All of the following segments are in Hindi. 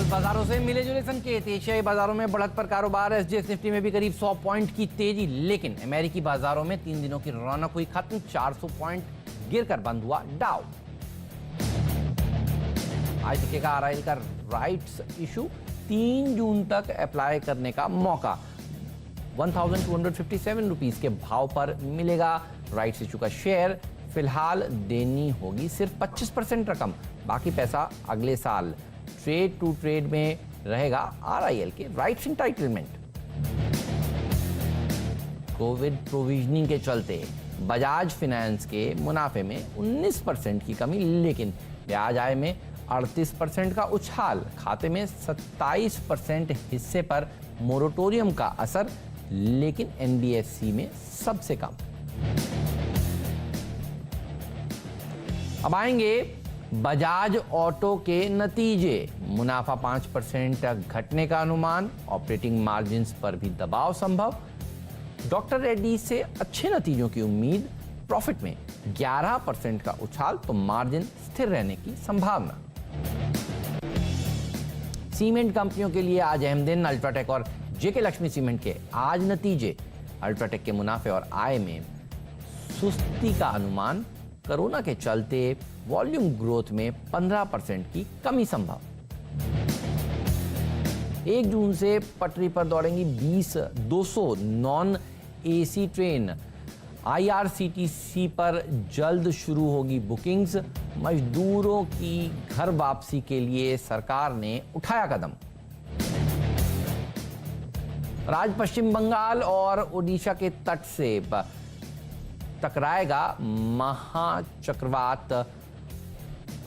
बाजारों से मिले जुले संकेत। एशियाई बाजारों में बढ़त पर कारोबार। एसजीएक्स निफ्टी में भी करीब 100 पॉइंट की तेजी, लेकिन अमेरिकी बाजारों में 3 दिनों की रौनक हुई खत्म। 400 पॉइंट गिरकर बंद हुआ डाउ। आज दिखेगा आरआईएल का राइट्स इशू, 3 जून तक अप्लाई करने का मौका। 1257 रुपीज के भाव पर मिलेगा राइट्स इशू का शेयर। फिलहाल देनी होगी सिर्फ 25% रकम, बाकी पैसा अगले साल। ट्रेड टू ट्रेड में रहेगा आरआईएल के राइट्स एंटाइटलमेंट। कोविड प्रोविजनिंग के चलते बजाज फाइनेंस के मुनाफे में 19% की कमी, लेकिन ब्याज आय में 38% का उछाल। खाते में 27% हिस्से पर मोरेटोरियम का असर, लेकिन एनबीएफसी में सबसे कम। अब आएंगे बजाज ऑटो के नतीजे। मुनाफा 5% घटने का अनुमान, ऑपरेटिंग मार्जिन्स पर भी दबाव संभव। डॉक्टर रेड्डी से अच्छे नतीजों की उम्मीद, प्रॉफिट में 11% का उछाल, तो मार्जिन स्थिर रहने की संभावना। सीमेंट कंपनियों के लिए आज अहम दिन। अल्ट्राटेक और जेके लक्ष्मी सीमेंट के आज नतीजे। अल्ट्राटेक के मुनाफे और आय में सुस्ती का अनुमान, कोरोना के चलते वॉल्यूम ग्रोथ में 15% की कमी संभव। 1 जून से पटरी पर दौड़ेंगी 200 नॉन एसी ट्रेन। आईआरसीटीसी पर जल्द शुरू होगी बुकिंग्स। मजदूरों की घर वापसी के लिए सरकार ने उठाया कदम। आज पश्चिम बंगाल और ओडिशा के तट से टकराएगा महाचक्रवात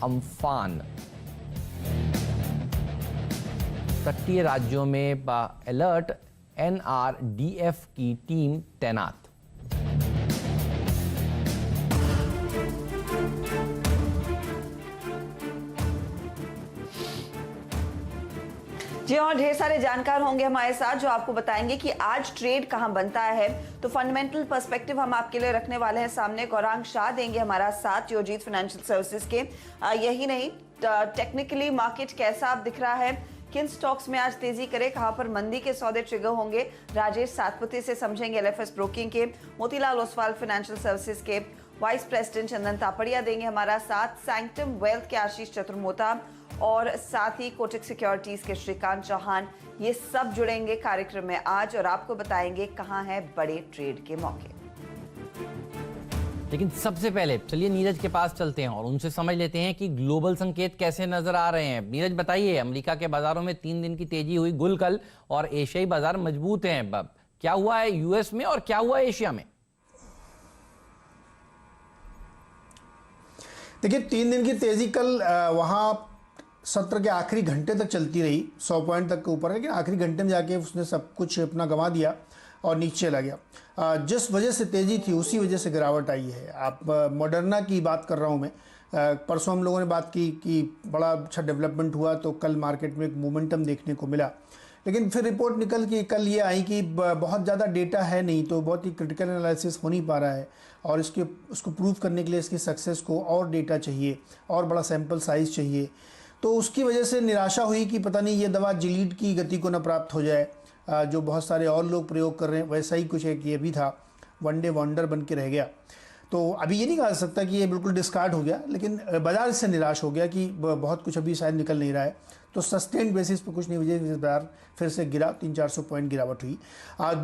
अम्फान। तटीय राज्यों में अलर्ट, एनआरडीएफ की टीम तैनात। जी और ढेर सारे जानकार होंगे हमारे साथ जो आपको बताएंगे कि आज ट्रेड कहां बनता है। तो फंडामेंटल पर्सपेक्टिव हम आपके लिए रखने वाले हैं सामने। गौरांग शाह देंगे हमारा साथ योजीत फाइनेंशियल सर्विसेज के। यही नहीं, टेक्निकली मार्केट कैसा आप दिख रहा है, किन स्टॉक्स में आज तेजी करे, कहां पर मंदी के सौदे ट्रिगर होंगे, राजेश सातपुते से समझेंगे एलएफएस ब्रोकिंग के। मोतीलाल ओसवाल फाइनेंशियल सर्विसेज के वाइस प्रेसिडेंट चंदन तापड़िया देंगे हमारा साथ। सैंक्टम वेल्थ के आशीष चतुर्मोता और साथ ही कोटक सिक्योरिटीज के श्रीकांत चौहान, ये सब जुड़ेंगे कार्यक्रम में आज और आपको बताएंगे कहां है बड़े ट्रेड के मौके। लेकिन सबसे पहले चलिए नीरज के पास चलते हैं और उनसे समझ लेते हैं कि ग्लोबल संकेत कैसे नजर आ रहे हैं। नीरज बताइए, अमेरिका के बाजारों में 3 दिन की तेजी हुई गुल कल और एशियाई बाजार मजबूत हैं। क्या हुआ है यूएस में और क्या हुआ है एशिया में? देखिए, 3 दिन की तेजी कल वहां सत्र के आखिरी घंटे तक चलती रही, 100 पॉइंट तक के ऊपर, लेकिन आखिरी घंटे में जाके उसने सब कुछ अपना गंवा दिया और नीचे चला गया। जिस वजह से तेजी थी उसी वजह से गिरावट आई है। आप मॉडर्ना की बात कर रहा हूँ मैं। परसों हम लोगों ने बात की कि बड़ा अच्छा डेवलपमेंट हुआ, तो कल मार्केट में एक मोमेंटम देखने को मिला, लेकिन फिर रिपोर्ट निकल के कल ये आई कि बहुत ज़्यादा डेटा है नहीं, तो बहुत ही क्रिटिकल एनालिसिस हो नहीं पा रहा है और उसको प्रूव करने के लिए इसकी सक्सेस को और डेटा चाहिए और बड़ा सैंपल साइज़ चाहिए। तो उसकी वजह से निराशा हुई कि पता नहीं ये दवा जिलीड की गति को न प्राप्त हो जाए, जो बहुत सारे और लोग प्रयोग कर रहे हैं। वैसा ही कुछ एक ये भी था, वन डे वंडर बन के रह गया। तो अभी ये नहीं कहा सकता कि ये बिल्कुल डिस्कार्ड हो गया, लेकिन बाजार इससे निराश हो गया कि बहुत कुछ अभी शायद निकल नहीं रहा है। तो सस्टेन्ड बेसिस पर कुछ नहीं, वजह बाजार फिर से गिरा, 300-400 पॉइंट गिरावट हुई।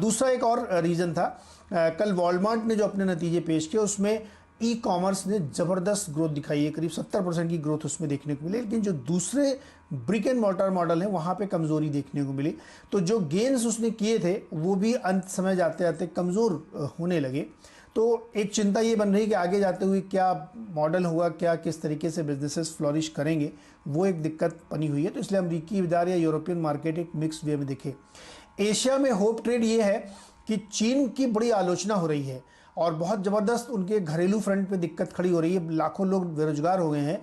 दूसरा एक और रीज़न था, कल वॉलमार्ट ने जो अपने नतीजे पेश किए उसमें ई कॉमर्स ने ज़बरदस्त ग्रोथ दिखाई है, करीब 70% की ग्रोथ उसमें देखने को मिली, लेकिन जो दूसरे ब्रिक एंड मॉर्टर मॉडल हैं वहाँ पे कमज़ोरी देखने को मिली। तो जो गेन्स उसने किए थे वो भी अंत समय जाते जाते कमज़ोर होने लगे। तो एक चिंता ये बन रही है कि आगे जाते हुए क्या मॉडल होगा, क्या किस तरीके से बिजनेसेस फ्लॉरिश करेंगे, वो एक दिक्कत बनी हुई है। तो इसलिए अमेरिकी बाजार या यूरोपियन मार्केट एक मिक्स वे में दिखे। एशिया में होप ट्रेड ये है कि चीन की बड़ी आलोचना हो रही है और बहुत ज़बरदस्त उनके घरेलू फ्रंट पे दिक्कत खड़ी हो रही है। लाखों लोग बेरोजगार हो गए हैं,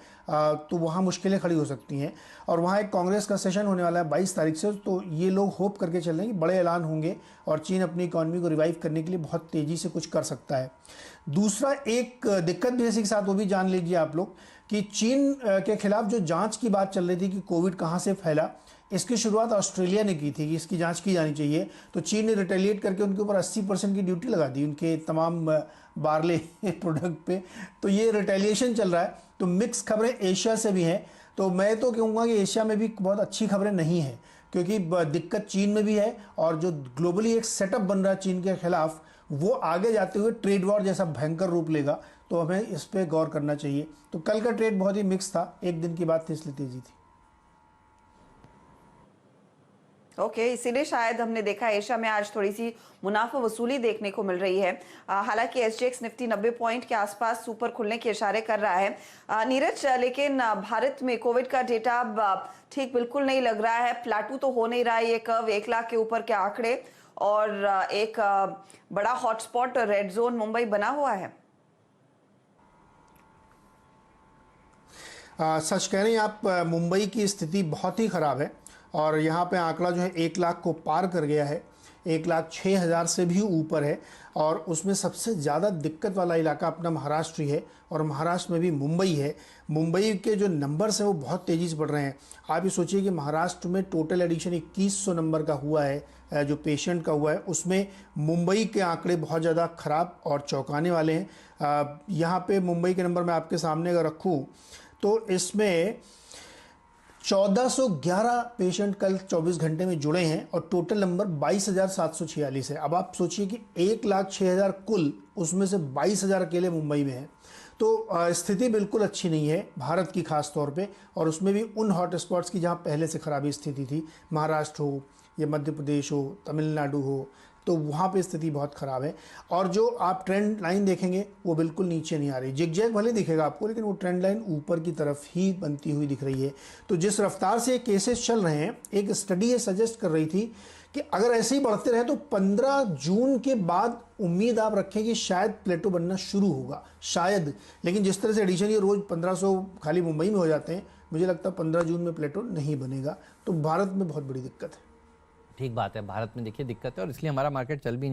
तो वहाँ मुश्किलें खड़ी हो सकती हैं। और वहाँ एक कांग्रेस का सेशन होने वाला है 22 तारीख से, तो ये लोग होप करके चल रहे हैं कि बड़े ऐलान होंगे और चीन अपनी इकॉनमी को रिवाइव करने के लिए बहुत तेज़ी से कुछ कर सकता है। दूसरा एक दिक्कत भी इसी के साथ वो भी जान लीजिए आप लोग कि चीन के खिलाफ जो जांच की बात चल रही थी कि कोविड कहाँ से फैला, इसकी शुरुआत ऑस्ट्रेलिया ने की थी कि इसकी जांच की जानी चाहिए, तो चीन ने रिटेलिएट करके उनके ऊपर 80% की ड्यूटी लगा दी उनके तमाम बार्ले प्रोडक्ट पे। तो ये रिटेलिएशन चल रहा है। तो मिक्स खबरें एशिया से भी हैं। तो मैं तो कहूँगा कि एशिया में भी बहुत अच्छी खबरें नहीं हैं, क्योंकि दिक्कत चीन में भी है, और जो ग्लोबली एक सेटअप बन रहा है चीन के खिलाफ, वो आगे जाते हुए ट्रेड वॉर जैसा भयंकर रूप लेगा। तो हमें इस पे गौर करना चाहिए। तो कल का ट्रेड बहुत ही मिक्स था, एक दिन की बात थी इसलिए तेजी थी। ओके, इसीलिए शायद हमने देखा एशिया में आज थोड़ी सी मुनाफा वसूली देखने को मिल रही है। हालांकि एसजीएक्स निफ्टी 90 पॉइंट के आसपास ऊपर खुलने के इशारे कर रहा है। नीरज, लेकिन भारत में कोविड का डेटा अब ठीक बिल्कुल नहीं लग रहा है, प्लाटू तो हो नहीं रहा है ये कर्व, 1 लाख के ऊपर के आंकड़े, और एक बड़ा हॉटस्पॉट रेड जोन मुंबई बना हुआ है। सच कह रही हैं आप, मुंबई की स्थिति बहुत ही ख़राब है, और यहाँ पे आंकड़ा जो है 1 लाख को पार कर गया है, 1,06,000 से भी ऊपर है। और उसमें सबसे ज़्यादा दिक्कत वाला इलाका अपना महाराष्ट्र ही है, और महाराष्ट्र में भी मुंबई है। मुंबई के जो नंबर्स हैं वो बहुत तेज़ी से बढ़ रहे हैं। आप ये सोचिए कि महाराष्ट्र में टोटल एडिशन 2100 नंबर का हुआ है, जो पेशेंट का हुआ है, उसमें मुंबई के आंकड़े बहुत ज़्यादा ख़राब और चौंकाने वाले हैं। यहाँ पे मुंबई के नंबर मैं आपके सामने अगर रखूँ तो इसमें 1411 पेशेंट कल 24 घंटे में जुड़े हैं, और टोटल नंबर 22,746 है। अब आप सोचिए कि 1,06,000 कुल, उसमें से 22,000 अकेले मुंबई में है। तो स्थिति बिल्कुल अच्छी नहीं है भारत की खास तौर पे, और उसमें भी उन हॉट स्पॉट्स की जहाँ पहले से खराबी स्थिति थी, महाराष्ट्र हो या मध्य प्रदेश हो, तमिलनाडु हो, तो वहाँ पे स्थिति बहुत ख़राब है। और जो आप ट्रेंड लाइन देखेंगे वो बिल्कुल नीचे नहीं आ रही, जिग-जैग भले दिखेगा आपको, लेकिन वो ट्रेंड लाइन ऊपर की तरफ ही बनती हुई दिख रही है। तो जिस रफ्तार से ये केसेस चल रहे हैं, एक स्टडी ये सजेस्ट कर रही थी कि अगर ऐसे ही बढ़ते रहे तो 15 जून के बाद उम्मीद आप रखें कि शायद प्लेटो बनना शुरू होगा, शायद। लेकिन जिस तरह से एडिशन ये रोज़ 1500 खाली मुंबई में हो जाते हैं, मुझे लगता है 15 जून में प्लेटो नहीं बनेगा। तो भारत में बहुत बड़ी दिक्कत है। ठीक बात है, भारत में देखिए दिक्कत है, और इसलिए हमारा मार्केट चल भी